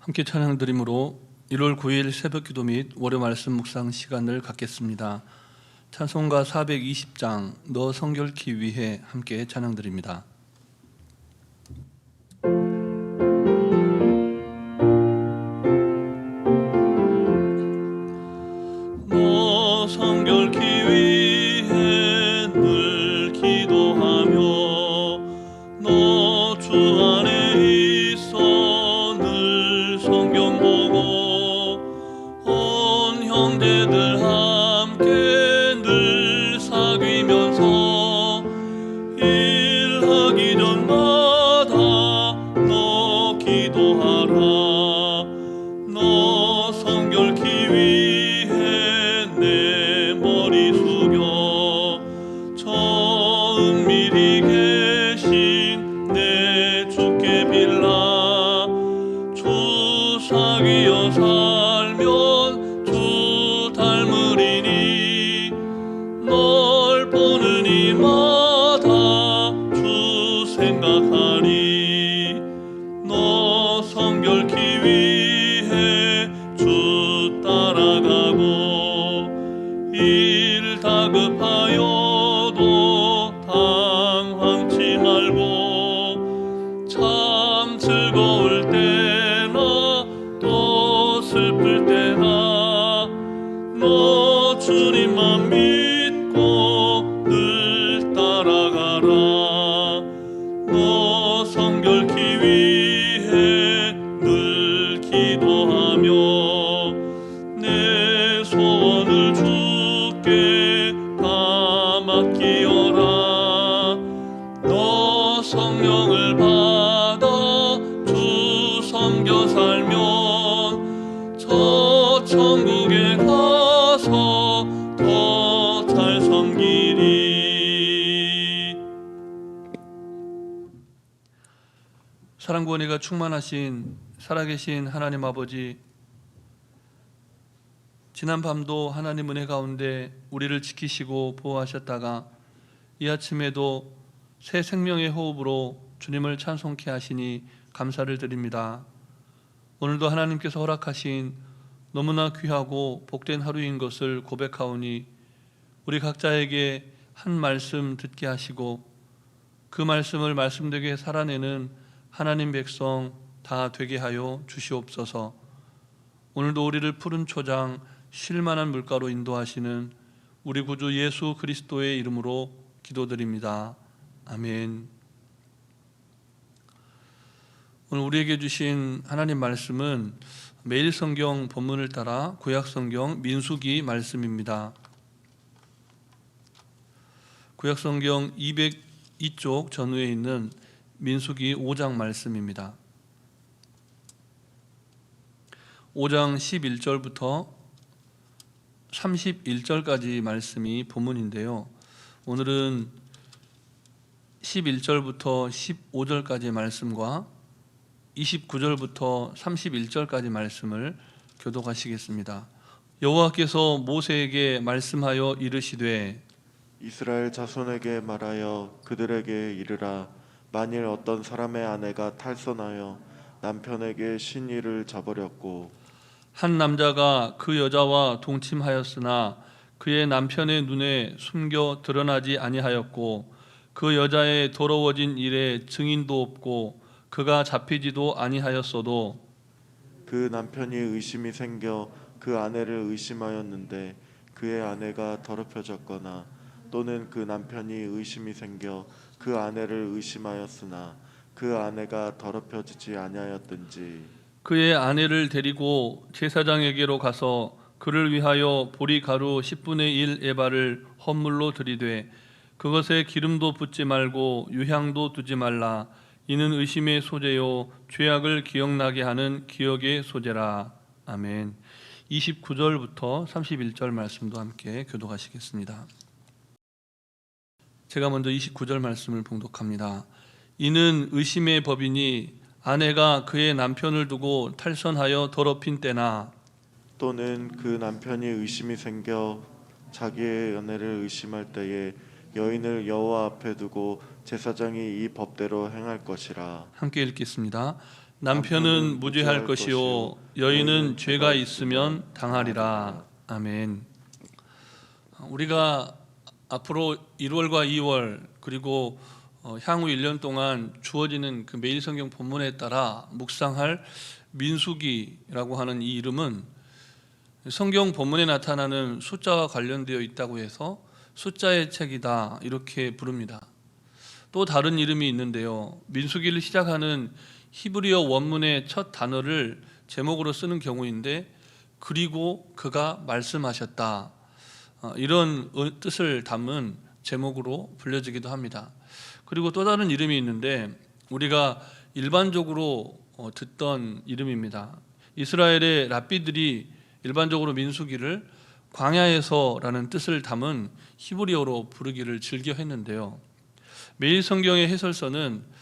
함께 찬양드림으로 1월 9일 새벽기도 및 월요 말씀 묵상 시간을 갖겠습니다. 찬송가 420장 너 성결케 위해 함께 찬양드립니다. 너 성결케 위해 늘 기도하며 너 주 안에 있어 늘 성경 보고 온 형제들 함께 늘 사귀면서 일하기 전마다 너 기도하라. 너 성결케 위해 내 머리 숙여 저 은밀히 계신 내 주께 빌라. 주 사귀어 살면 주 닮으리니 널 보는 이마다 주 생각하리. 너 성결케 위해 주 따라가고 일 다급하여도 당황치 말고 참 즐거울 때나 또 슬플 때나 너 주님만 믿고 늘 따라가라. 너 성결케 위해 늘 기도하며 내 소원을 주께 다 맡기어라. 너 성령을 받아 주 섬겨 살면 저 천국에 가서 더 잘 섬기리. 사랑과 은혜가 충만하신 살아계신 하나님 아버지, 지난 밤도 하나님 은혜 가운데 우리를 지키시고 보호하셨다가 이 아침에도 새 생명의 호흡으로 주님을 찬송케 하시니 감사를 드립니다. 오늘도 하나님께서 허락하신 너무나 귀하고 복된 하루인 것을 고백하오니 우리 각자에게 한 말씀 듣게 하시고 그 말씀을 말씀되게 살아내는 하나님 백성 다 되게 하여 주시옵소서. 오늘도 우리를 푸른 초장 쉴만한 물가로 인도하시는 우리 구주 예수 그리스도의 이름으로 기도드립니다. 아멘. 오늘 우리에게 주신 하나님 말씀은 매일 성경 본문을 따라 구약 성경 민수기 말씀입니다. 구약 성경 202쪽 전후에 있는 민수기 5장 말씀입니다. 5장 11절부터 31절까지 말씀이 본문인데요. 오늘은 11절부터 15절까지의 말씀과 29절부터 31절까지 말씀을 교독하시겠습니다. 여호와께서 모세에게 말씀하여 이르시되 이스라엘 자손에게 말하여 그들에게 이르라. 만일 어떤 사람의 아내가 탈선하여 남편에게 신의를 저버렸고 한 남자가 그 여자와 동침하였으나 그의 남편의 눈에 숨겨 드러나지 아니하였고 그 여자의 더러워진 일에 증인도 없고 그가 잡히지도 아니하였어도 그 남편이 의심이 생겨 그 아내를 의심하였는데 그의 아내가 더럽혀졌거나 또는 그 남편이 의심이 생겨 그 아내를 의심하였으나 그 아내가 더럽혀지지 아니하였든지 그의 아내를 데리고 제사장에게로 가서 그를 위하여 보리가루 10분의 1 에바를 헌물로 드리되 그것에 기름도 붓지 말고 유향도 두지 말라. 이는 의심의 소재요 죄악을 기억나게 하는 기억의 소재라. 아멘. 29절부터 31절 말씀도 함께 교독하시겠습니다. 제가 먼저 29절 말씀을 봉독합니다. 이는 의심의 법이니 아내가 그의 남편을 두고 탈선하여 더럽힌 때나 또는 그 남편이 의심이 생겨 자기의 연애를 의심할 때에 여인을 여호와 앞에 두고 제사장이 이 법대로 행할 것이라. 함께 읽겠습니다. 남편은 무죄할 것이요 여인은 죄가 있으면 당하리라. 아멘. 우리가 앞으로 1월과 2월 그리고 향후 1년 동안 주어지는 그 매일 성경 본문에 따라 묵상할 민수기라고 하는 이 이름은 성경 본문에 나타나는 숫자와 관련되어 있다고 해서 숫자의 책이다 이렇게 부릅니다. 또 다른 이름이 있는데요. 민수기를 시작하는 히브리어 원문의 첫 단어를 제목으로 쓰는 경우인데 그리고 그가 말씀하셨다 이런 뜻을 담은 제목으로 불려지기도 합니다. 그리고 또 다른 이름이 있는데 우리가 일반적으로 듣던 이름입니다. 이스라엘의 랍비들이 일반적으로 민수기를 광야에서라는 뜻을 담은 히브리어로 부르기를 즐겨 했는데요. 매일 성경의 해설서는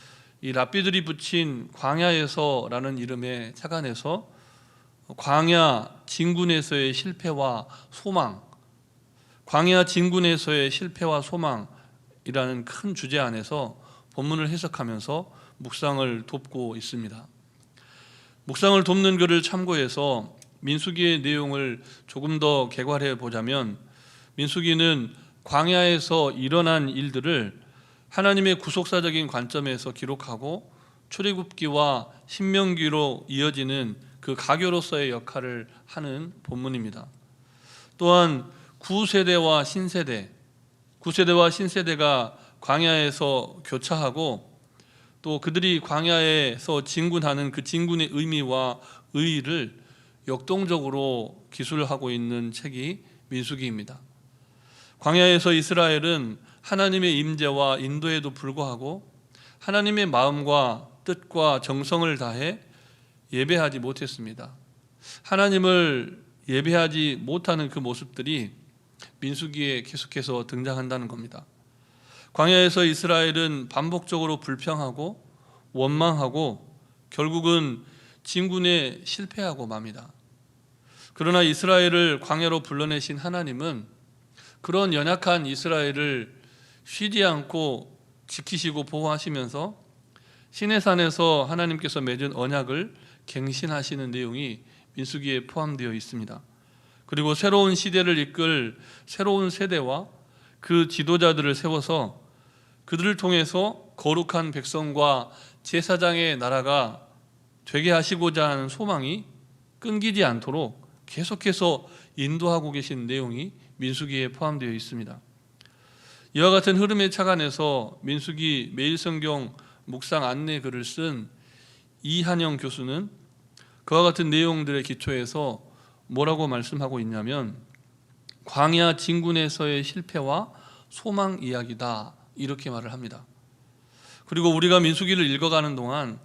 이 랍비들이 붙인 광야에서라는 이름에 착안해서 광야 진군에서의 실패와 소망, 광야 진군에서의 실패와 소망이라는 큰 주제 안에서 본문을 해석하면서 묵상을 돕고 있습니다. 묵상을 돕는 글을 참고해서 민수기의 내용을 조금 더 개괄해 보자면 민수기는 광야에서 일어난 일들을 하나님의 구속사적인 관점에서 기록하고 출애굽기와 신명기로 이어지는 그 가교로서의 역할을 하는 본문입니다. 또한 구세대와 신세대가 광야에서 교차하고 또 그들이 광야에서 진군하는 그 진군의 의미와 의의를 역동적으로 기술하고 있는 책이 민수기입니다. 광야에서 이스라엘은 하나님의 임재와 인도에도 불구하고 하나님의 마음과 뜻과 정성을 다해 예배하지 못했습니다. 하나님을 예배하지 못하는 그 모습들이 민수기에 계속해서 등장한다는 겁니다. 광야에서 이스라엘은 반복적으로 불평하고 원망하고 결국은 진군에 실패하고 맙니다. 그러나 이스라엘을 광야로 불러내신 하나님은 그런 연약한 이스라엘을 쉬지 않고 지키시고 보호하시면서 시내산에서 하나님께서 맺은 언약을 갱신하시는 내용이 민수기에 포함되어 있습니다. 그리고 새로운 시대를 이끌 새로운 세대와 그 지도자들을 세워서 그들을 통해서 거룩한 백성과 제사장의 나라가 되게 하시고자 하는 소망이 끊기지 않도록 계속해서 인도하고 계신 내용이 민수기에 포함되어 있습니다. 이와 같은 흐름에 착안해서 민수기 매일 성경 묵상 안내 글을 쓴 이한영 교수는 그와 같은 내용들의 기초에서 뭐라고 말씀하고 있냐면 광야 진군에서의 실패와 소망 이야기다 이렇게 말을 합니다. 그리고 우리가 민수기를 읽어가는 동안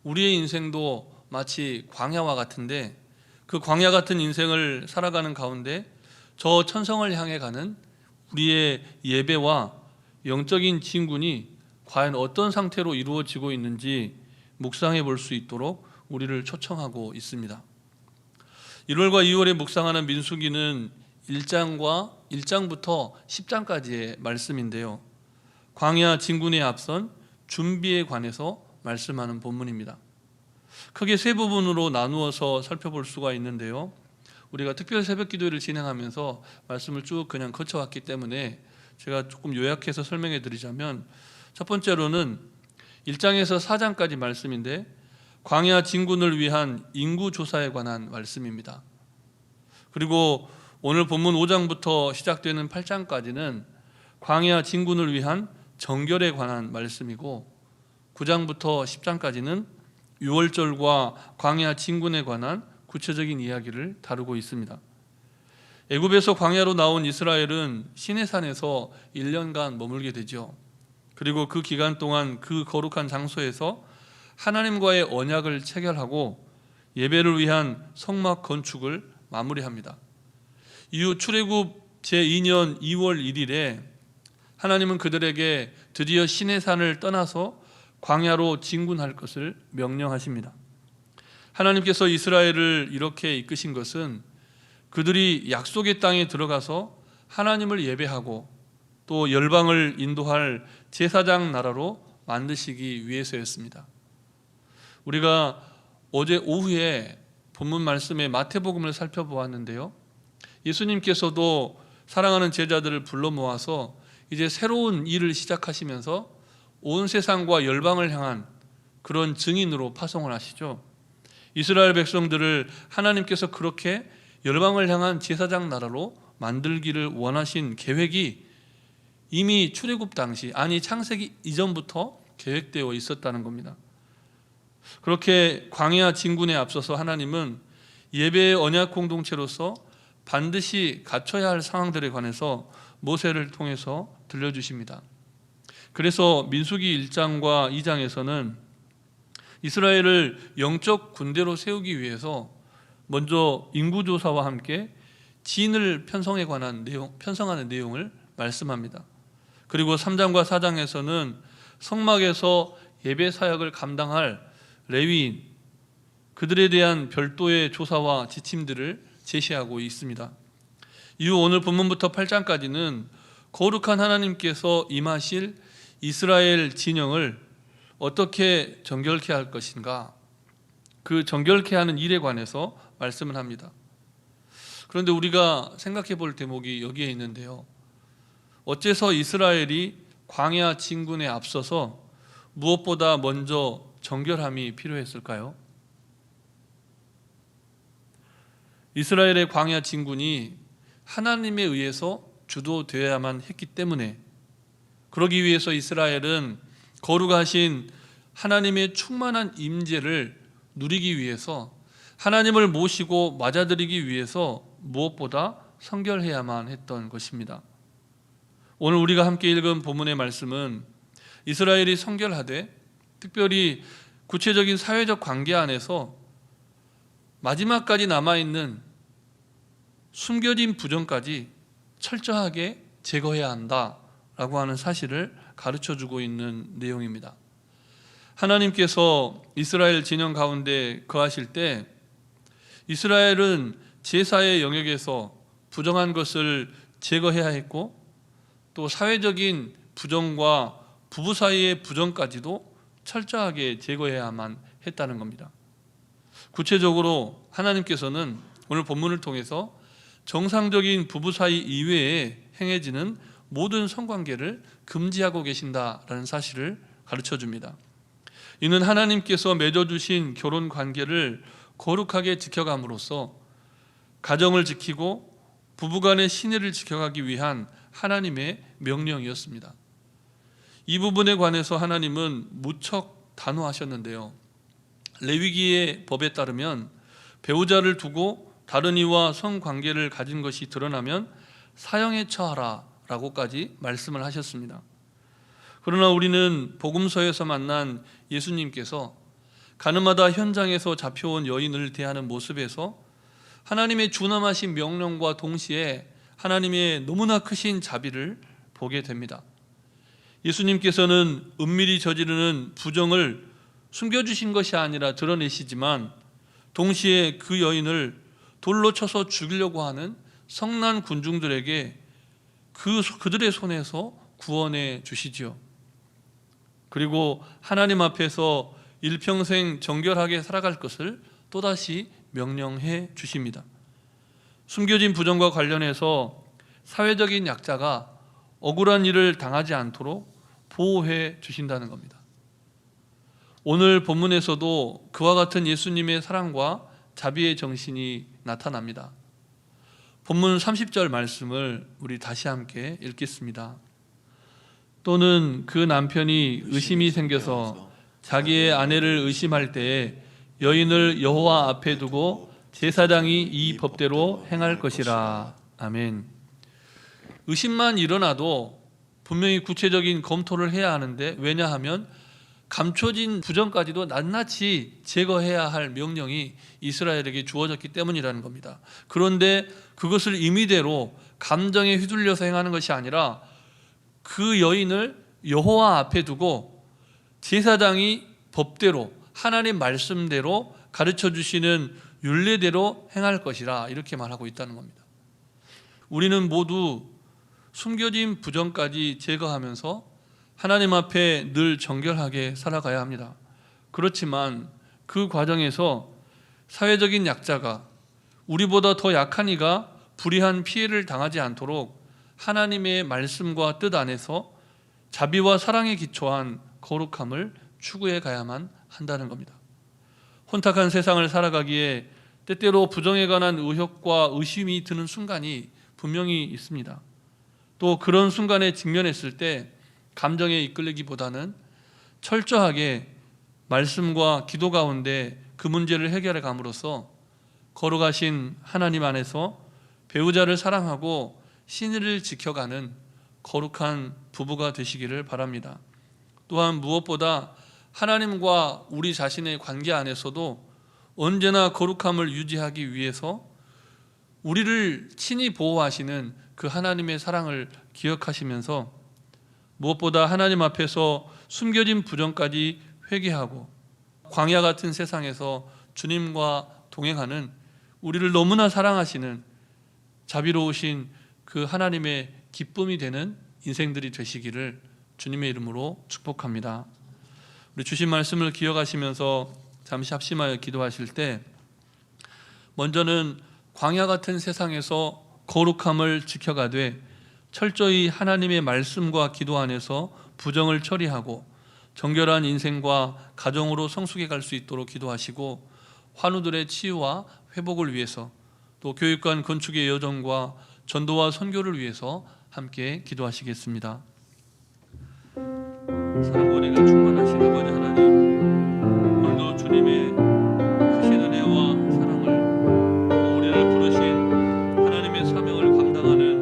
우리의 인생도 마치 광야와 같은데 그 광야 같은 인생을 살아가는 가운데 저 천성을 향해 가는 우리의 예배와 영적인 진군이 과연 어떤 상태로 이루어지고 있는지 묵상해 볼 수 있도록 우리를 초청하고 있습니다. 1월과 2월에 묵상하는 민수기는 1장부터 10장까지의 말씀인데요. 광야 진군에 앞선 준비에 관해서 말씀하는 본문입니다. 크게 세 부분으로 나누어서 살펴볼 수가 있는데요. 우리가 특별 새벽 기도를 진행하면서 말씀을 쭉 그냥 거쳐왔기 때문에 제가 조금 요약해서 설명해 드리자면 첫 번째로는 1장에서 4장까지 말씀인데 광야 진군을 위한 인구 조사에 관한 말씀입니다. 그리고 오늘 본문 5장부터 시작되는 8장까지는 광야 진군을 위한 정결에 관한 말씀이고 9장부터 10장까지는 유월절과 광야 진군에 관한 구체적인 이야기를 다루고 있습니다. 애굽에서 광야로 나온 이스라엘은 시내산에서 1년간 머물게 되죠. 그리고 그 기간 동안 그 거룩한 장소에서 하나님과의 언약을 체결하고 예배를 위한 성막 건축을 마무리합니다. 이후 출애굽 제2년 2월 1일에 하나님은 그들에게 드디어 시내산을 떠나서 광야로 진군할 것을 명령하십니다. 하나님께서 이스라엘을 이렇게 이끄신 것은 그들이 약속의 땅에 들어가서 하나님을 예배하고 또 열방을 인도할 제사장 나라로 만드시기 위해서였습니다. 우리가 어제 오후에 본문 말씀의 마태복음을 살펴보았는데요. 예수님께서도 사랑하는 제자들을 불러 모아서 이제 새로운 일을 시작하시면서 온 세상과 열방을 향한 그런 증인으로 파송을 하시죠. 이스라엘 백성들을 하나님께서 그렇게 열방을 향한 제사장 나라로 만들기를 원하신 계획이 이미 출애굽 당시, 아니 창세기 이전부터 계획되어 있었다는 겁니다. 그렇게 광야 진군에 앞서서 하나님은 예배의 언약 공동체로서 반드시 갖춰야 할 상황들에 관해서 모세를 통해서 들려주십니다. 그래서 민수기 1장과 2장에서는 이스라엘을 영적 군대로 세우기 위해서 먼저 인구조사와 함께 진을 편성하는 내용을 말씀합니다. 그리고 3장과 4장에서는 성막에서 예배 사역을 감당할 레위인, 그들에 대한 별도의 조사와 지침들을 제시하고 있습니다. 이후 오늘 본문부터 8장까지는 거룩한 하나님께서 임하실 이스라엘 진영을 어떻게 정결케 할 것인가, 그 정결케 하는 일에 관해서 말씀을 합니다. 그런데 우리가 생각해 볼 대목이 여기에 있는데요. 어째서 이스라엘이 광야 진군에 앞서서 무엇보다 먼저 정결함이 필요했을까요? 이스라엘의 광야 진군이 하나님에 의해서 주도되어야만 했기 때문에, 그러기 위해서 이스라엘은 거룩하신 하나님의 충만한 임재를 누리기 위해서, 하나님을 모시고 맞아들이기 위해서 무엇보다 성결해야만 했던 것입니다. 오늘 우리가 함께 읽은 본문의 말씀은 이스라엘이 성결하되, 특별히 구체적인 사회적 관계 안에서 마지막까지 남아있는 숨겨진 부정까지 철저하게 제거해야 한다라고 하는 사실을 가르쳐주고 있는 내용입니다. 하나님께서 이스라엘 진영 가운데 거하실 때 이스라엘은 제사의 영역에서 부정한 것을 제거해야 했고, 또 사회적인 부정과 부부 사이의 부정까지도 철저하게 제거해야만 했다는 겁니다. 구체적으로 하나님께서는 오늘 본문을 통해서 정상적인 부부 사이 이외에 행해지는 모든 성관계를 금지하고 계신다라는 사실을 가르쳐 줍니다. 이는 하나님께서 맺어주신 결혼 관계를 거룩하게 지켜감으로써 가정을 지키고 부부간의 신의를 지켜가기 위한 하나님의 명령이었습니다. 이 부분에 관해서 하나님은 무척 단호하셨는데요. 레위기의 법에 따르면 배우자를 두고 다른 이와 성관계를 가진 것이 드러나면 사형에 처하라 라고까지 말씀을 하셨습니다. 그러나 우리는 복음서에서 만난 예수님께서 가늠하다 현장에서 잡혀온 여인을 대하는 모습에서 하나님의 준엄하신 명령과 동시에 하나님의 너무나 크신 자비를 보게 됩니다. 예수님께서는 은밀히 저지르는 부정을 숨겨주신 것이 아니라 드러내시지만, 동시에 그 여인을 돌로 쳐서 죽이려고 하는 성난 군중들에게 그들의 손에서 구원해 주시지요. 그리고 하나님 앞에서 일평생 정결하게 살아갈 것을 또다시 명령해 주십니다. 숨겨진 부정과 관련해서 사회적인 약자가 억울한 일을 당하지 않도록 보호해 주신다는 겁니다. 오늘 본문에서도 그와 같은 예수님의 사랑과 자비의 정신이 나타납니다. 본문 30절 말씀을 우리 다시 함께 읽겠습니다. 또는 그 남편이 의심이 생겨서 자기의 아내를 의심할 때에 여인을 여호와 앞에 두고 제사장이 이 법대로 행할 것이라. 아멘. 의심만 일어나도 분명히 구체적인 검토를 해야 하는데, 왜냐하면 감춰진 부정까지도 낱낱이 제거해야 할 명령이 이스라엘에게 주어졌기 때문이라는 겁니다. 그런데 그것을 임의대로 감정에 휘둘려서 행하는 것이 아니라 그 여인을 여호와 앞에 두고 제사장이 법대로 하나님 말씀대로 가르쳐 주시는 율례대로 행할 것이라, 이렇게 말하고 있다는 겁니다. 우리는 모두 숨겨진 부정까지 제거하면서 하나님 앞에 늘 정결하게 살아가야 합니다. 그렇지만 그 과정에서 사회적인 약자가, 우리보다 더 약한 이가 불이한 피해를 당하지 않도록 하나님의 말씀과 뜻 안에서 자비와 사랑에 기초한 거룩함을 추구해 가야만 한다는 겁니다. 혼탁한 세상을 살아가기에 때때로 부정에 관한 의혹과 의심이 드는 순간이 분명히 있습니다. 또 그런 순간에 직면했을 때 감정에 이끌리기보다는 철저하게 말씀과 기도 가운데 그 문제를 해결해 감으로써 거룩하신 하나님 안에서 배우자를 사랑하고 신의를 지켜가는 거룩한 부부가 되시기를 바랍니다. 또한 무엇보다 하나님과 우리 자신의 관계 안에서도 언제나 거룩함을 유지하기 위해서 우리를 친히 보호하시는 그 하나님의 사랑을 기억하시면서 무엇보다 하나님 앞에서 숨겨진 부정까지 회개하고 광야 같은 세상에서 주님과 동행하는 우리를 너무나 사랑하시는 자비로우신 그 하나님의 기쁨이 되는 인생들이 되시기를 주님의 이름으로 축복합니다. 우리 주신 말씀을 기억하시면서 잠시 합심하여 기도하실 때 먼저는 광야 같은 세상에서 거룩함을 지켜가되 철저히 하나님의 말씀과 기도 안에서 부정을 처리하고 정결한 인생과 가정으로 성숙해 갈 수 있도록 기도하시고 환우들의 치유와 회복을 위해서 또 교육관 건축의 여정과 전도와 선교를 위해서 함께 기도하시겠습니다. 사랑과 은혜가 충만하신 아버지 하나님, 오늘도 주님의 크신 은혜와 사랑을 또 우리를 부르신 하나님의 사명을 감당하는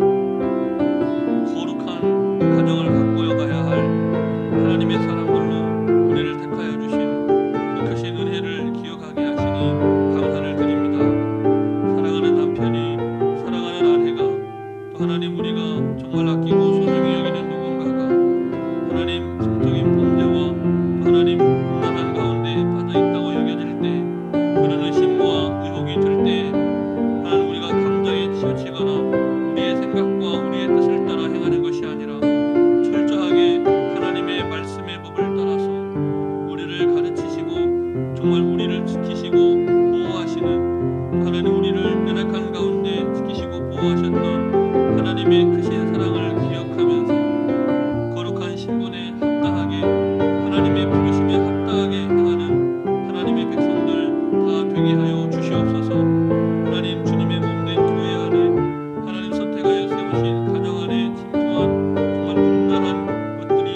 거룩한 가정을 가꾸어 가야 할 하나님의 사람들로 우리를 택하여 주신 그 크신 은혜를 기억하게 하시니 감사를 드립니다. 사랑하는 남편이, 사랑하는 아내가, 또 하나님 우리가 정말 아끼고 소중히 여기는 누군가가 하나님 성적인 범죄와 또 하나님 음란한 가운데 빠져 있다고 여겨질 때, 그런 의심과 의혹이 들 때 하나님 우리가 감정에 치우치거나 우리의 생각과 우리의 뜻을 따라 행하는 것이 아니라 철저하게 하나님의 말씀의 법을 따라서 우리를 가르치시고 정말 우리를 지키시고 보호하시는, 하나님 우리를 연약한 가운데 지키시고 보호하셨던 하나님의 크신 사랑을 기억하면서 거룩한 신분에 합당하게 하나님의 부르심에 합당하게 행하는 하나님의 백성들 다 되게 하여 주시옵소서. 하나님 주님의 몸된 교회 안에 하나님 선택하여 세우신 가정 안에 침투한 정말 음란한 것들이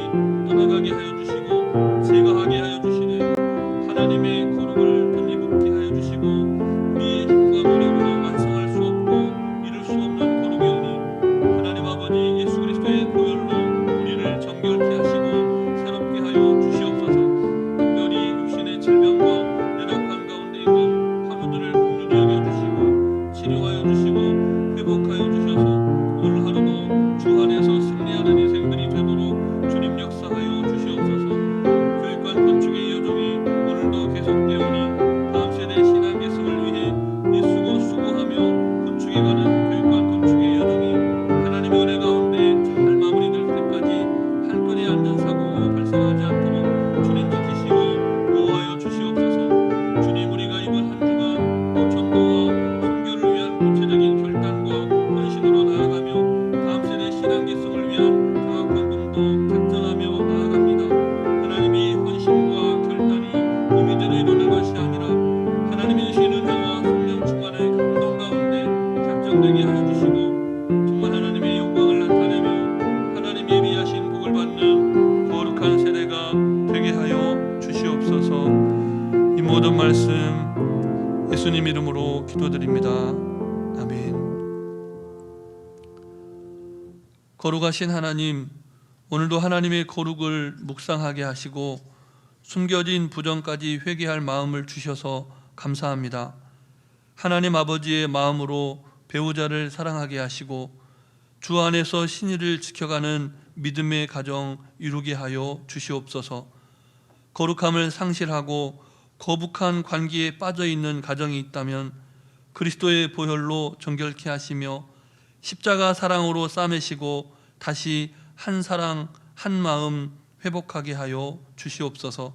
떠나가게 하여 주시고 제거하게 하여 주시는 하나님의 거룩을 덧입게 하여 주시고 우리의 힘과 노력으로 완성할 수 없고 이룰 수 없는 거룩의 은혜, 하나님 아버지 예수 그리스도의 보혈로 우리를 정결케 하시고 새롭게 하여 주시옵소서. 특별히 육신의 질병과 연약한 가운데 있는 환우들을 긍휼히 여겨주시고 치료하여 주시고 회복하여 주셔서 오늘 하루도 주 안에서 승리하는 인생들이 되도록 주님 역사하여 주시옵소서. 교육관 건축의 여정이 오늘도 계속되오니 다음 세대 신앙 계승을 위해 애쓰고 수고하며 건축에 가는 교육관 건축의 여정이 하나님의 은혜 가운데 잘 마무리될 때까지 한 건의 안전사고가 발생하지 않도록 주님 지키시고 보호하여 주시옵소서. 주님 우리가 이번 한 주간 또 전도와 선교를 위한 구체적인 결단과 헌신으로 나아가며 다음 세대 신앙 계승을 위한 정확한 검도 작정하며 나아갑니다. 하나님이 헌신과 결단이 임의대로 이루는 것이 아니라 하나님의 신 은혜와 성령 충만의 감동 가운데 작정되게 하여 주시고 정말 하나님의 영광을 나타내며 하나님이 예비하신 복을 받는 거룩한 세대가 되게 하여 주시옵소서. 이 모든 말씀 예수님 이름으로 기도드립니다. 아멘. 거룩하신 하나님, 오늘도 하나님의 거룩을 묵상하게 하시고 숨겨진 부정까지 회개할 마음을 주셔서 감사합니다. 하나님 아버지의 마음으로 배우자를 사랑하게 하시고 주 안에서 신의를 지켜가는 믿음의 가정 이루게 하여 주시옵소서. 거룩함을 상실하고 거북한 관계에 빠져있는 가정이 있다면 그리스도의 보혈로 정결케 하시며 십자가 사랑으로 싸매시고 다시 한 사랑 한 마음 회복하게 하여 주시옵소서.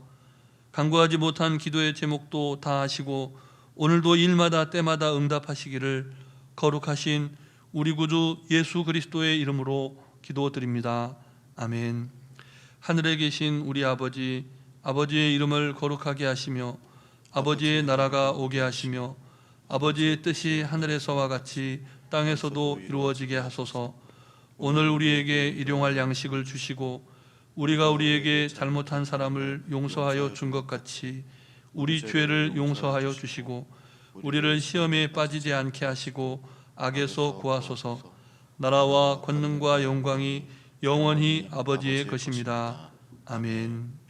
간구하지 못한 기도의 제목도 다 아시고 오늘도 일마다 때마다 응답하시기를 거룩하신 우리 구주 예수 그리스도의 이름으로 기도드립니다. 아멘. 하늘에 계신 우리 아버지, 아버지의 이름을 거룩하게 하시며 아버지의 나라가 오게 하시며 아버지의 뜻이 하늘에서와 같이 땅에서도 이루어지게 하소서. 오늘 우리에게 일용할 양식을 주시고 우리가 우리에게 잘못한 사람을 용서하여 준 것 같이 우리 죄를 용서하여 주시고 우리를 시험에 빠지지 않게 하시고 악에서 구하소서. 나라와 권능과 영광이 영원히 아버지의 것입니다. 아멘.